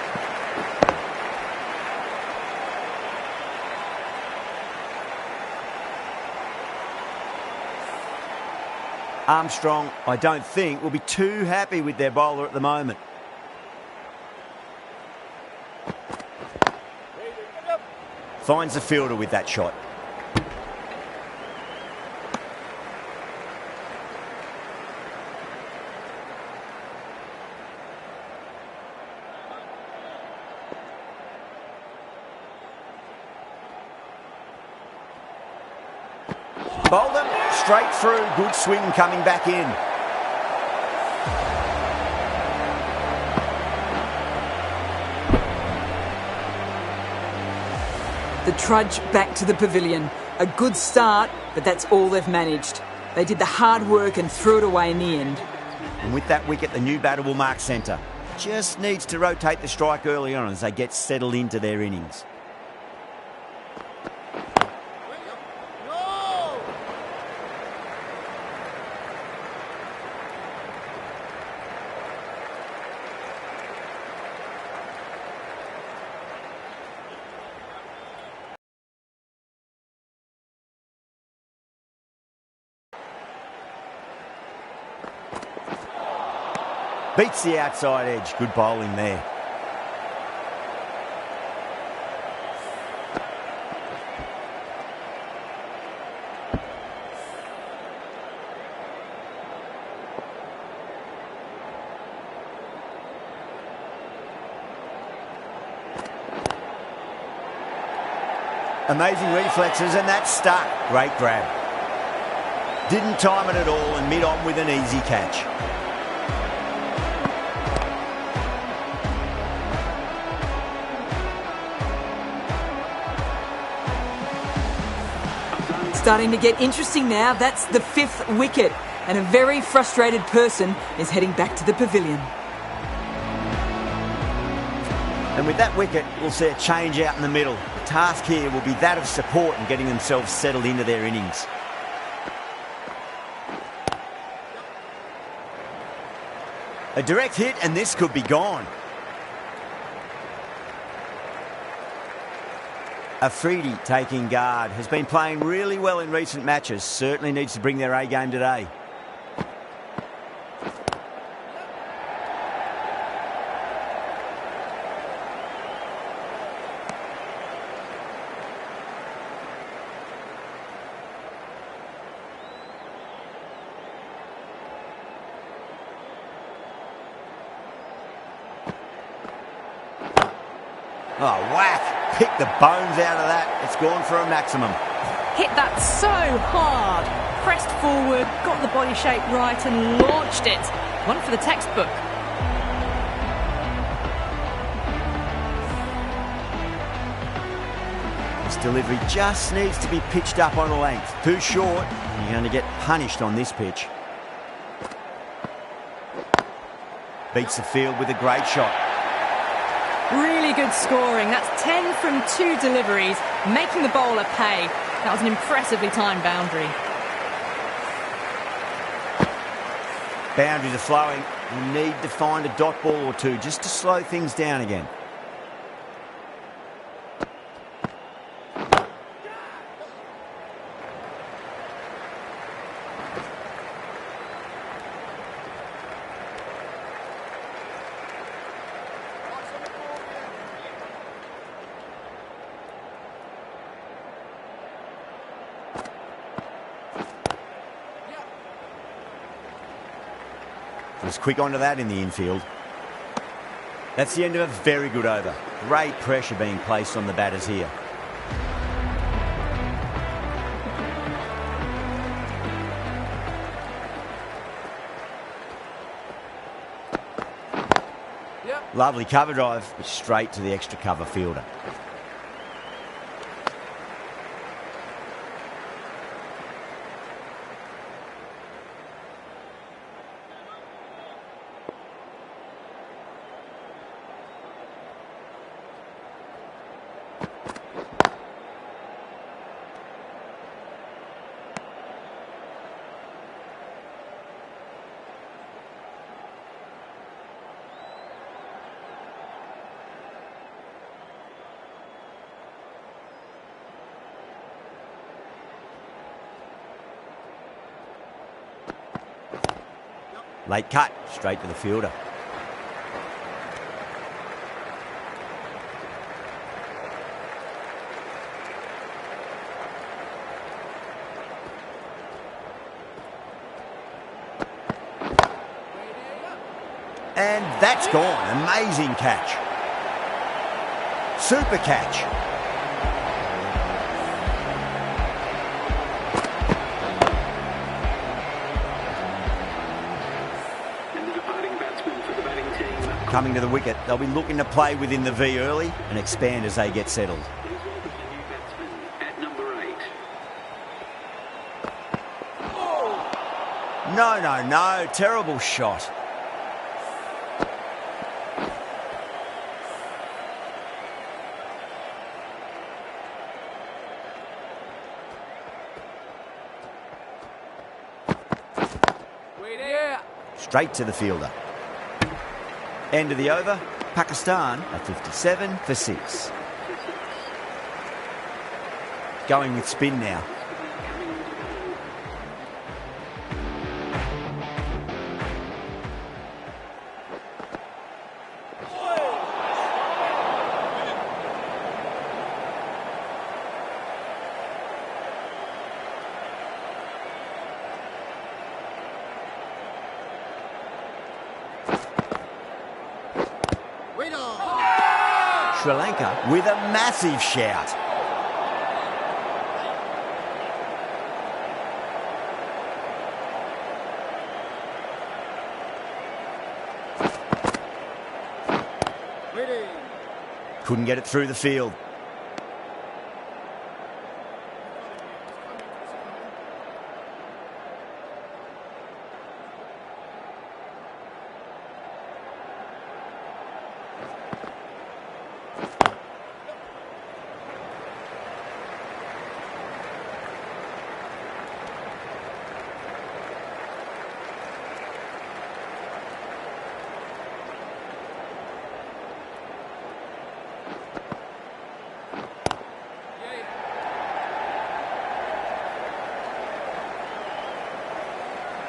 Armstrong, I don't think, will be too happy with their bowler at the moment. Finds the fielder with that shot. Bowled them straight through. Good swing coming back in. The trudge back to the pavilion. A good start, but that's all they've managed. They did the hard work and threw it away in the end. And with that wicket, the new batter will mark centre. Just needs to rotate the strike early on as they get settled into their innings. Beats the outside edge. Good bowling there. Amazing reflexes, and that's stuck. Great grab. Didn't time it at all and mid-on with an easy catch. Starting to get interesting now. That's the 5th wicket, and a very frustrated person is heading back to the pavilion. And with that wicket, we'll see a change out in the middle. The task here will be that of support and getting themselves settled into their innings. A direct hit, and this could be gone. Afridi taking guard. Has been playing really well in recent matches. Certainly needs to bring their A game today. Oh, whack! Pick the bones out of that. It's gone for a maximum. Hit that so hard. Pressed forward, got the body shape right and launched it. One for the textbook. This delivery just needs to be pitched up on a length. Too short, and you're going to get punished on this pitch. Beats the field with a great shot. Really good scoring. That's 10 from 2 deliveries, making the bowler pay. That was an impressively timed boundary. Boundaries are flowing. You need to find a dot ball or two just to slow things down again. Was quick onto that in the infield. That's the end of a very good over. Great pressure being placed on the batters here. Lovely cover drive, but straight to the extra cover fielder. Late cut, straight to the fielder. And that's gone. Amazing catch. Super catch. Coming to the wicket, they'll be looking to play within the V early and expand as they get settled. No, terrible shot. Straight to the fielder. End of the over, Pakistan at 57 for 6. Going with spin now. Sri Lanka with a massive shout. Couldn't get it through the field.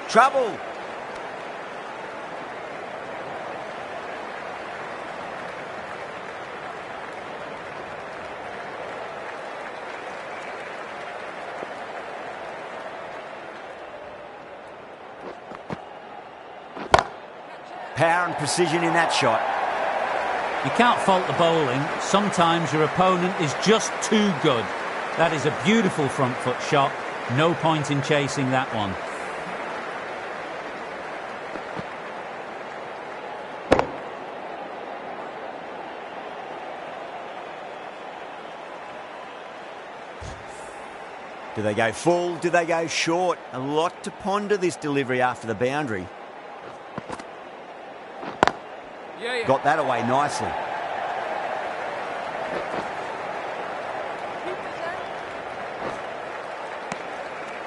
Trouble. Power and precision in that shot. You can't fault the bowling. Sometimes your opponent is just too good. That is a beautiful front foot shot. No point in chasing that one. Do they go full? Do they go short? A lot to ponder this delivery after the boundary. Got that away nicely.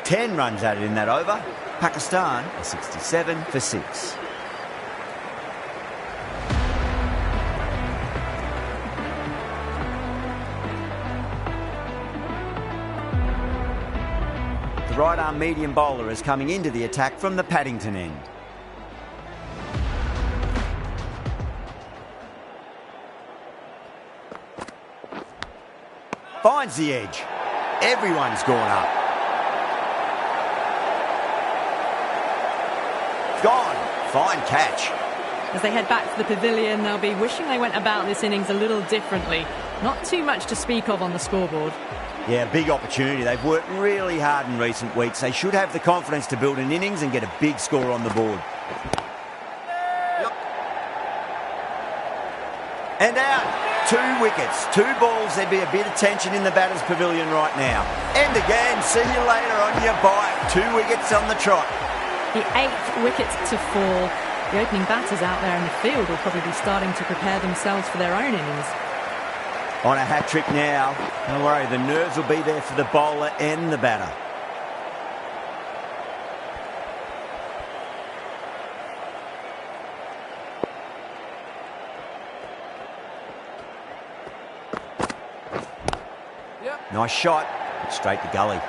Ten runs added in that over. Pakistan are 67 for 6. The right-arm medium bowler is coming into the attack from the Paddington end. Finds the edge. Everyone's gone up. Gone. Fine catch. As they head back to the pavilion, they'll be wishing they went about this innings a little differently. Not too much to speak of on the scoreboard. Yeah, big opportunity. They've worked really hard in recent weeks. They should have the confidence to build an innings and get a big score on the board. And out. 2 wickets. 2 balls. There'd be a bit of tension in the batter's pavilion right now. End again. See you later on your bike. 2 wickets on the trot. The 8th wicket to fall. The opening batters out there in the field will probably be starting to prepare themselves for their own innings. On a hat-trick now. Don't worry, the nerves will be there for the bowler and the batter. Nice shot. Straight to gully.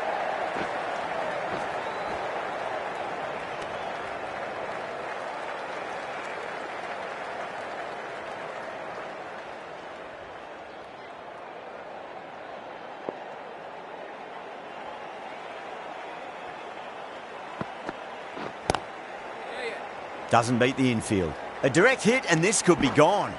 Doesn't beat the infield. A direct hit and this could be gone.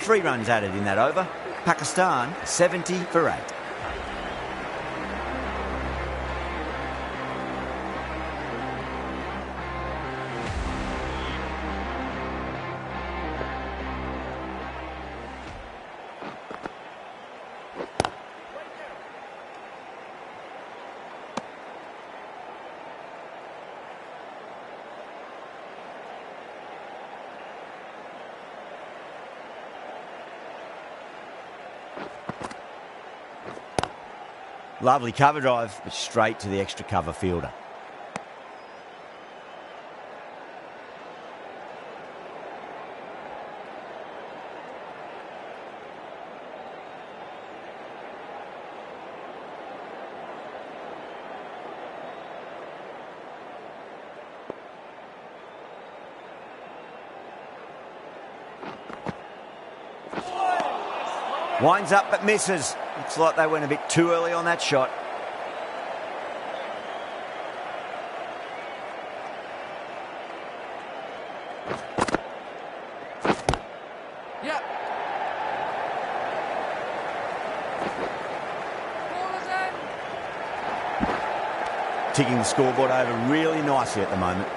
Three runs added in that over. Pakistan 70 for 8. Lovely cover drive, but straight to the extra cover fielder. Winds up but misses. Looks like they went a bit too early on that shot. Yep. Ticking the scoreboard over really nicely at the moment.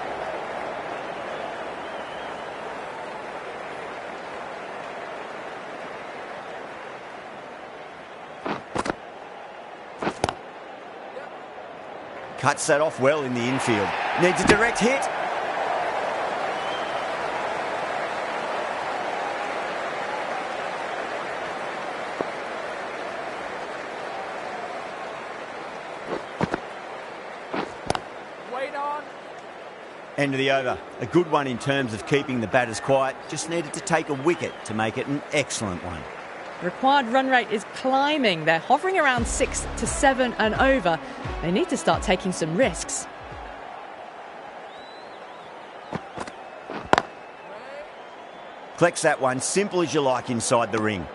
Cuts that off well in the infield. Needs a direct hit. Wait on. End of the over. A good one in terms of keeping the batters quiet. Just needed to take a wicket to make it an excellent one. The required run rate is climbing. They're hovering around 6 to 7 and over. They need to start taking some risks. Collects that one, simple as you like inside the ring.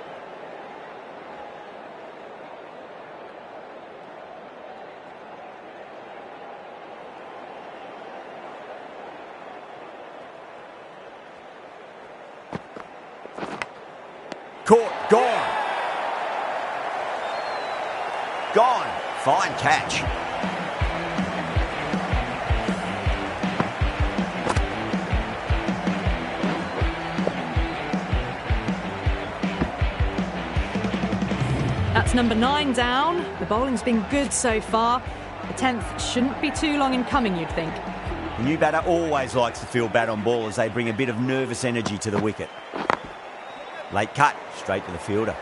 Caught, gone. Gone. Fine catch. That's number 9 down. The bowling's been good so far. The 10th shouldn't be too long in coming, you'd think. The new batter always likes to feel bat on ball as they bring a bit of nervous energy to the wicket. Late cut, straight to the fielder.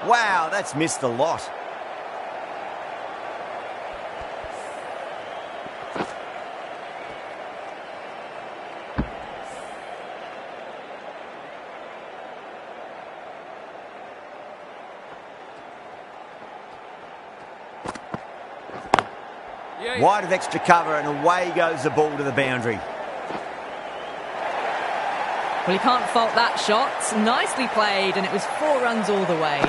Wow, that's missed a lot. Wide of extra cover and away goes the ball to the boundary. Well, you can't fault that shot. Nicely played, and it was 4 runs all the way.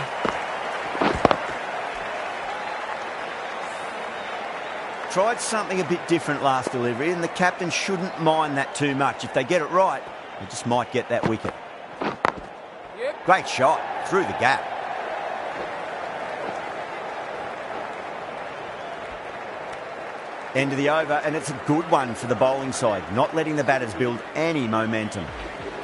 Tried something a bit different last delivery, and the captain shouldn't mind that too much. If they get it right, they just might get that wicket. Great shot, through the gap. End of the over, and it's a good one for the bowling side, not letting the batters build any momentum.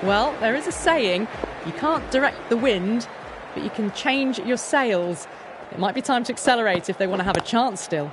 Well, there is a saying, you can't direct the wind, but you can change your sails. It might be time to accelerate if they want to have a chance still.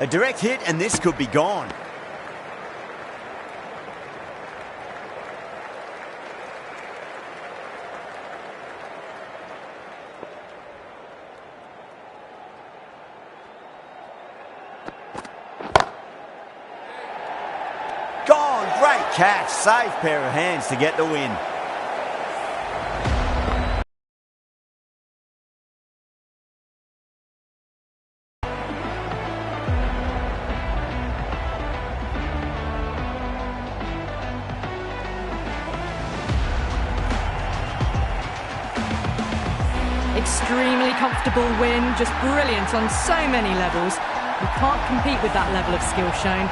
A direct hit, and this could be gone. Gone, great catch, safe pair of hands to get the win. Extremely comfortable win, just brilliant on so many levels. You can't compete with that level of skill shown.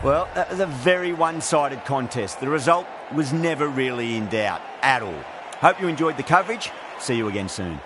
Well, that was a very one-sided contest. The result was never really in doubt at all. Hope you enjoyed the coverage. See you again soon.